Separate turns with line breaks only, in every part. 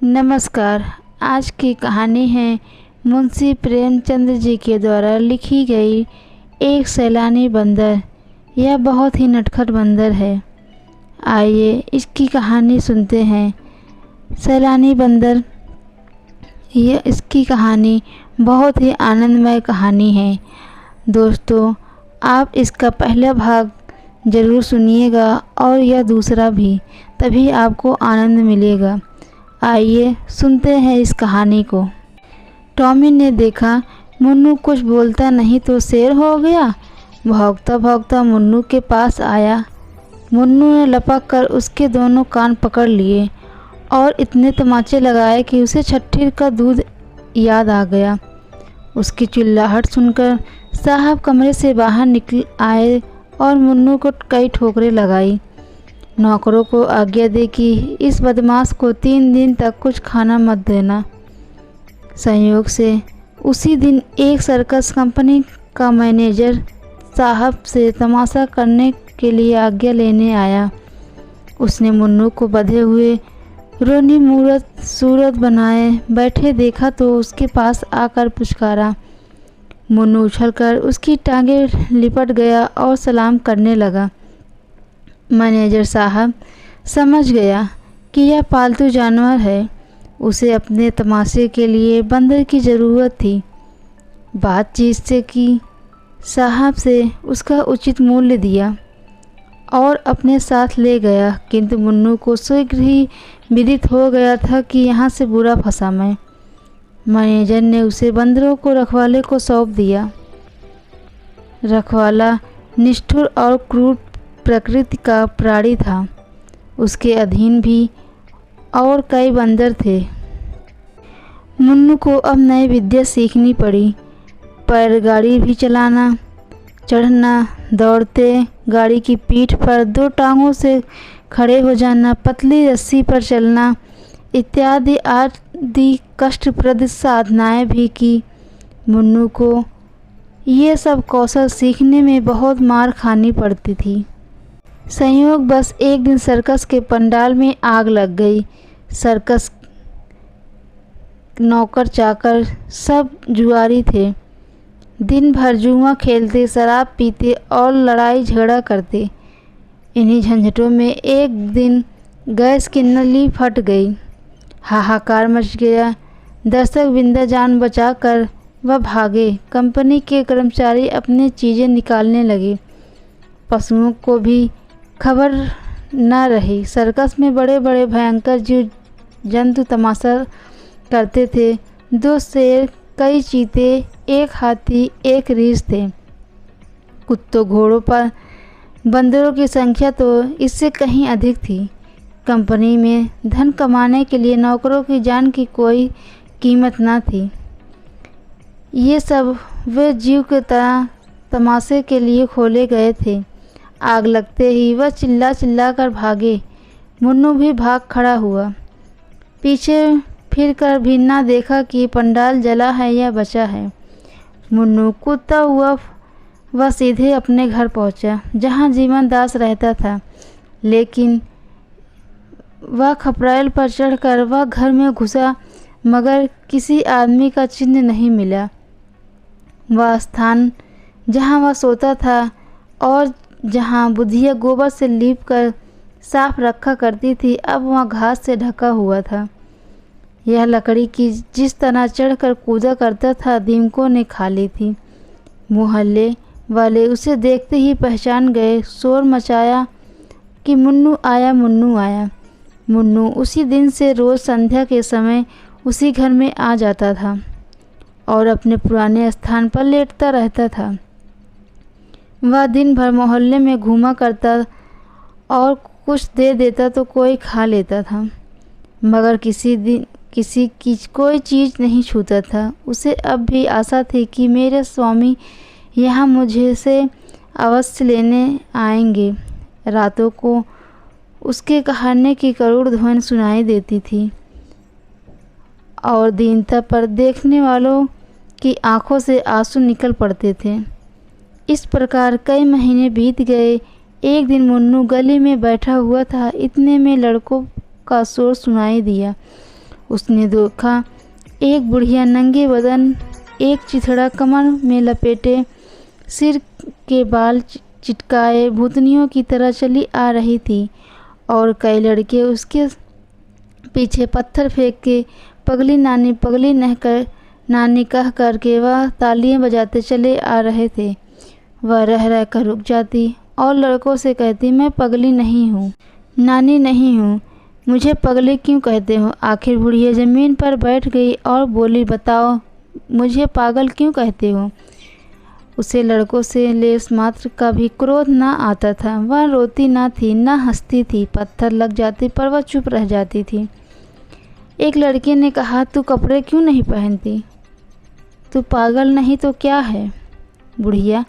नमस्कार। आज की कहानी है मुंशी प्रेमचंद जी के द्वारा लिखी गई एक सैलानी बंदर। यह बहुत ही नटखट बंदर है। आइए इसकी कहानी सुनते हैं। सैलानी बंदर। यह इसकी कहानी बहुत ही आनंदमय कहानी है। दोस्तों, आप इसका पहला भाग ज़रूर सुनिएगा और यह दूसरा भी, तभी आपको आनंद मिलेगा। आइए सुनते हैं इस कहानी को। टॉमी ने देखा मुन्नू कुछ बोलता नहीं तो शेर हो गया। भौंकता भौंकता मुन्नू के पास आया। मुन्नू ने लपक कर उसके दोनों कान पकड़ लिए और इतने तमाचे लगाए कि उसे छट्टी का दूध याद आ गया। उसकी चिल्लाहट सुनकर साहब कमरे से बाहर निकल आए और मुन्नू को कई ठोकरें लगाई। नौकरों को आज्ञा दे कि इस बदमाश को 3 दिन तक कुछ खाना मत देना। संयोग से उसी दिन एक सर्कस कंपनी का मैनेजर साहब से तमाशा करने के लिए आज्ञा लेने आया। उसने मुन्नू को बंधे हुए रोनी सूरत बनाए बैठे देखा तो उसके पास आकर पुचकारा। मुन्नू उछलकर उसकी टांगें लिपट गया और सलाम करने लगा। मैनेजर साहब समझ गया कि यह पालतू जानवर है। उसे अपने तमाशे के लिए बंदर की ज़रूरत थी। बातचीत से कि साहब से उसका उचित मूल्य दिया और अपने साथ ले गया, किंतु मुन्नू को शीघ्र ही विदित हो गया था कि यहाँ से बुरा फंसा मैं। मैनेजर ने उसे बंदरों को रखवाले को सौंप दिया। रखवाला निष्ठुर और क्रूर प्रकृति का प्राणी था। उसके अधीन भी और कई बंदर थे। मुन्नू को अब नई विद्या सीखनी पड़ी। बैलगाड़ी भी चलाना, चढ़ना, दौड़ते गाड़ी की पीठ पर 2 टांगों से खड़े हो जाना, पतली रस्सी पर चलना इत्यादि आदि कष्टप्रद साधनाएं भी की। मुन्नू को ये सब कौशल सीखने में बहुत मार खानी पड़ती थी। संयोग बस एक दिन सर्कस के पंडाल में आग लग गई। सर्कस नौकर चाकर सब जुआरी थे। दिन भर जुआ खेलते, शराब पीते और लड़ाई झगड़ा करते। इन्हीं झंझटों में एक दिन गैस की नली फट गई। हाहाकार मच गया। दर्शक बिंदा जान बचाकर वह भागे। कंपनी के कर्मचारी अपनी चीज़ें निकालने लगे। पशुओं को भी खबर न रही। सर्कस में बड़े बड़े भयंकर जीव जंतु तमाशा करते थे। 2 शेर, कई चीते, 1 हाथी, 1 रीछ थे। कुत्तों, घोड़ों पर बंदरों की संख्या तो इससे कहीं अधिक थी। कंपनी में धन कमाने के लिए नौकरों की जान की कोई कीमत न थी। ये सब वे जीव के तरह तमाशे के लिए खोले गए थे। आग लगते ही वह चिल्ला कर भागे। मुन्नू भी भाग खड़ा हुआ। पीछे फिरकर भी ना देखा कि पंडाल जला है या बचा है। मुन्नू कूदता हुआ वह सीधे अपने घर पहुंचा, जहां जीवन दास रहता था। लेकिन वह खपराइल पर चढ़कर वह घर में घुसा, मगर किसी आदमी का चिन्ह नहीं मिला। वह स्थान जहां वह सोता था और जहां बुधिया गोबर से लीप कर साफ रखा करती थी, अब वह घास से ढका हुआ था। यह लकड़ी की जिस तरह चढ़कर कूदा करता था, दीमकों ने खा ली थी। मोहल्ले वाले उसे देखते ही पहचान गए। शोर मचाया कि मुन्नू आया, मुन्नू आया। मुन्नू उसी दिन से रोज़ संध्या के समय उसी घर में आ जाता था और अपने पुराने स्थान पर लेटता रहता था। वह दिन भर मोहल्ले में घूमा करता और कुछ दे देता तो कोई खा लेता था, मगर किसी की कोई चीज़ नहीं छूता था। उसे अब भी आशा थी कि मेरे स्वामी यहाँ मुझे से अवश्य लेने आएंगे। रातों को उसके कहने की करुण ध्वनि सुनाई देती थी और दीनता पर देखने वालों की आंखों से आंसू निकल पड़ते थे। इस प्रकार कई महीने बीत गए। एक दिन मुन्नू गली में बैठा हुआ था। इतने में लड़कों का शोर सुनाई दिया। उसने देखा एक बुढ़िया नंगे बदन, एक चिथड़ा कमर में लपेटे, सिर के बाल चिटकाए भूतनियों की तरह चली आ रही थी और कई लड़के उसके पीछे पत्थर फेंक के पगली नानी कह कर के वह तालियां बजाते चले आ रहे थे। वह रह रह कर रुक जाती और लड़कों से कहती, मैं पगली नहीं हूँ, नानी नहीं हूँ, मुझे पगली क्यों कहते हो? आखिर बुढ़िया ज़मीन पर बैठ गई और बोली, बताओ मुझे पागल क्यों कहते हो? उसे लड़कों से लेस मात्र का भी क्रोध ना आता था। वह रोती ना थी, ना हंसती थी। पत्थर लग जाती पर वह चुप रह जाती थी। एक लड़के ने कहा, तू कपड़े क्यों नहीं पहनती? तू पागल नहीं तो क्या है? बुढ़िया,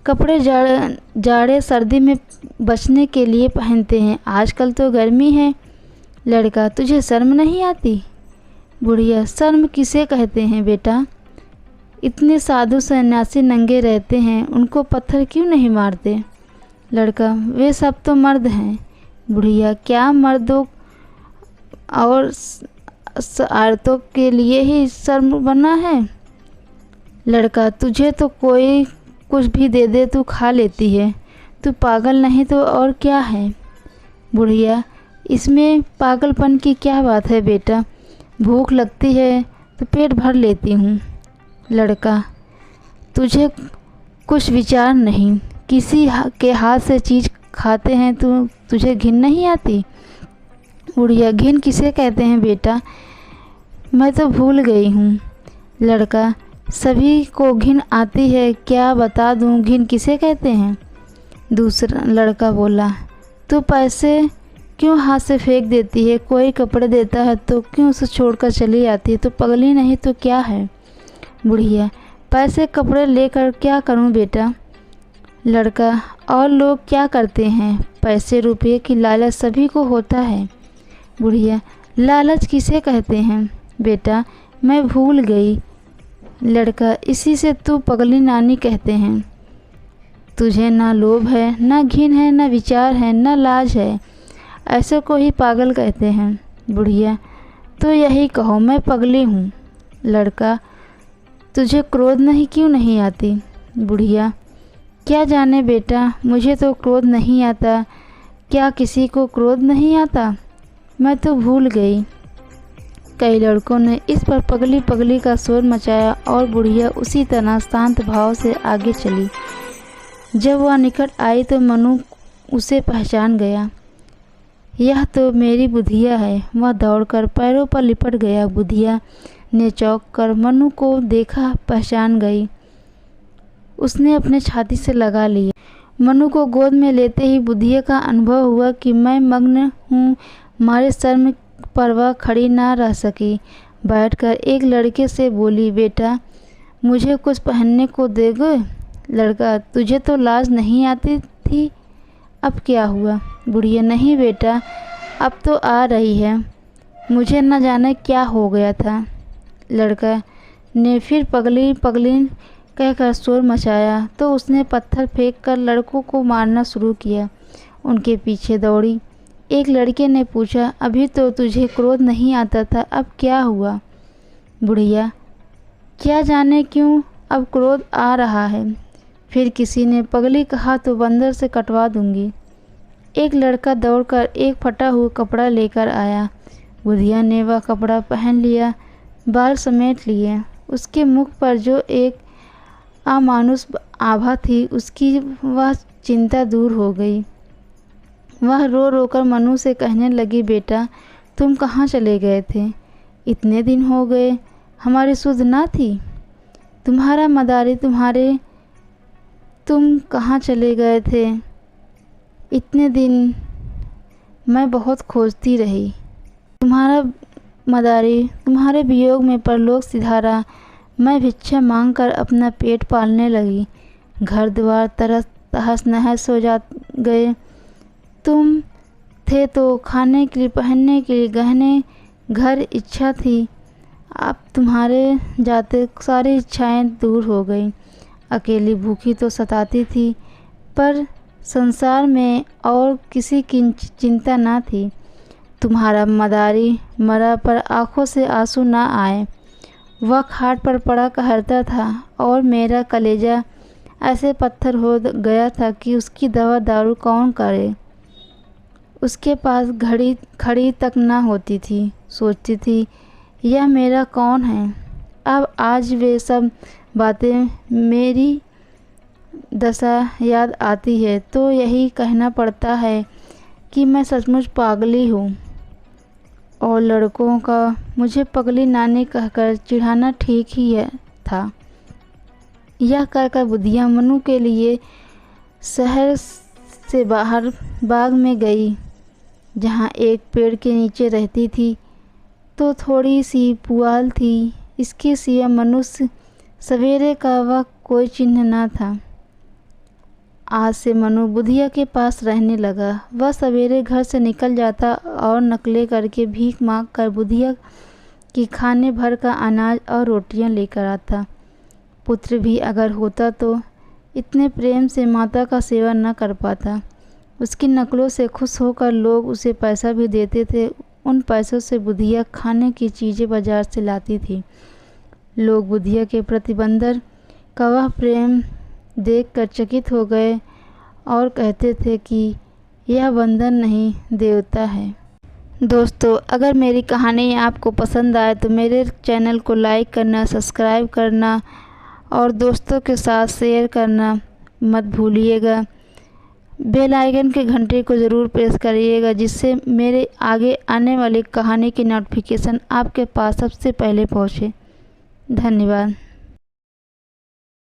कपड़े जाड़े सर्दी में बचने के लिए पहनते हैं, आजकल तो गर्मी है। लड़का, तुझे शर्म नहीं आती? बुढ़िया, शर्म किसे कहते हैं बेटा? इतने साधु सन्यासी नंगे रहते हैं, उनको पत्थर क्यों नहीं मारते? लड़का, वे सब तो मर्द हैं। बुढ़िया, क्या मर्दों और औरतों के लिए ही शर्म बना है? लड़का, तुझे तो कोई कुछ भी दे दे तू खा लेती है, तू पागल नहीं तो और क्या है? बुढ़िया, इसमें पागलपन की क्या बात है बेटा? भूख लगती है तो पेट भर लेती हूँ। लड़का, तुझे कुछ विचार नहीं, किसी के हाथ से चीज़ खाते हैं तो तुझे घिन नहीं आती? बुढ़िया, घिन किसे कहते हैं बेटा? मैं तो भूल गई हूँ। लड़का, सभी को घिन आती है, क्या बता दूँ घिन किसे कहते हैं? दूसरा लड़का बोला, तू पैसे क्यों हाथ से फेंक देती है? कोई कपड़े देता है तो क्यों उसे छोड़कर चली आती है? तो पगली नहीं तो क्या है? बुढ़िया, पैसे कपड़े लेकर क्या करूं बेटा? लड़का, और लोग क्या करते हैं? पैसे रुपये की लालच सभी को होता है। बुढ़िया, लालच किसे कहते हैं बेटा? मैं भूल गई। लड़का, इसी से तू पगली नानी कहते हैं। तुझे ना लोभ है, ना घिन है, ना विचार है, ना लाज है, ऐसे को ही पागल कहते हैं। बुढ़िया, तो यही कहो मैं पगली हूँ। लड़का, तुझे क्रोध नहीं क्यों नहीं आती? बुढ़िया, क्या जाने बेटा, मुझे तो क्रोध नहीं आता। क्या किसी को क्रोध नहीं आता? मैं तो भूल गई। कई लड़कों ने इस पर पगली पगली का शोर मचाया और बुढ़िया उसी तरह शांत भाव से आगे चली। जब वह निकट आई तो मनु उसे पहचान गया। यह तो मेरी बुधिया है। वह दौड़कर पैरों पर लिपट गया। बुधिया ने चौंक कर मनु को देखा, पहचान गई। उसने अपने छाती से लगा लिया। मनु को गोद में लेते ही बुधिया का अनुभव हुआ कि मैं मग्न हूँ। मारे शर्म पर वह खड़ी ना रह सकी। बैठकर एक लड़के से बोली, बेटा मुझे कुछ पहनने को दोगे? लड़का, तुझे तो लाज नहीं आती थी, अब क्या हुआ? बुढ़िया, नहीं बेटा, अब तो आ रही है, मुझे न जाने क्या हो गया था। लड़का ने फिर पगली पगली कहकर शोर मचाया तो उसने पत्थर फेंककर लड़कों को मारना शुरू किया। उनके पीछे दौड़ी। एक लड़के ने पूछा, अभी तो तुझे क्रोध नहीं आता था, अब क्या हुआ? बुढ़िया, क्या जाने क्यों अब क्रोध आ रहा है। फिर किसी ने पगली कहा तो बंदर से कटवा दूंगी। एक लड़का दौड़कर एक फटा हुआ कपड़ा लेकर आया। बुढ़िया ने वह कपड़ा पहन लिया, बाल समेट लिए। उसके मुख पर जो एक अमानुष आभा थी, उसकी वह चिंता दूर हो गई। वह रो रो कर मनु से कहने लगी, बेटा तुम कहाँ चले गए थे? इतने दिन हो गए, हमारी सुध ना थी। तुम्हारा मदारी तुम कहाँ चले गए थे? इतने दिन मैं बहुत खोजती रही। तुम्हारा मदारी तुम्हारे वियोग में परलोक सिधारा। मैं भिक्षा मांगकर अपना पेट पालने लगी। घर द्वार तहस नहस हो जा गए। तुम थे तो खाने के लिए, पहनने के लिए गहने, घर, इच्छा थी। अब तुम्हारे जाते सारी इच्छाएं दूर हो गई। अकेली भूखी तो सताती थी, पर संसार में और किसी की चिंता ना थी। तुम्हारा मदारी मरा पर आंखों से आंसू ना आए। वह खाट पर पड़ा कहरता था और मेरा कलेजा ऐसे पत्थर हो गया था कि उसकी दवा दारू कौन करे। उसके पास घड़ी खड़ी तक ना होती थी। सोचती थी यह मेरा कौन है। अब आज वे सब बातें मेरी दशा याद आती है तो यही कहना पड़ता है कि मैं सचमुच पागली हूँ और लड़कों का मुझे पगली नानी कहकर चिढ़ाना ठीक ही था। यह कहकर बुधिया मनु के लिए शहर से बाहर बाग में गई, जहाँ एक पेड़ के नीचे रहती थी। तो थोड़ी सी पुआल थी, इसके सिवा मनुष्य सवेरे का वह कोई चिन्ह न था। आज से मनु बुधिया के पास रहने लगा। वह सवेरे घर से निकल जाता और नकले करके भीख मांग कर बुधिया की खाने भर का अनाज और रोटियां लेकर आता। पुत्र भी अगर होता तो इतने प्रेम से माता का सेवा न कर पाता। उसकी नकलों से खुश होकर लोग उसे पैसा भी देते थे। उन पैसों से बुधिया खाने की चीज़ें बाजार से लाती थी। लोग बुधिया के प्रति बंदर का वह प्रेम देखकर चकित हो गए और कहते थे कि यह बंदर नहीं देवता है। दोस्तों, अगर मेरी कहानी आपको पसंद आए तो मेरे चैनल को लाइक करना, सब्सक्राइब करना और दोस्तों के साथ शेयर करना मत भूलिएगा। बेल आइकन के घंटे को ज़रूर प्रेस करिएगा, जिससे मेरे आगे आने वाली कहानी की नोटिफिकेशन आपके पास सबसे पहले पहुँचे। धन्यवाद।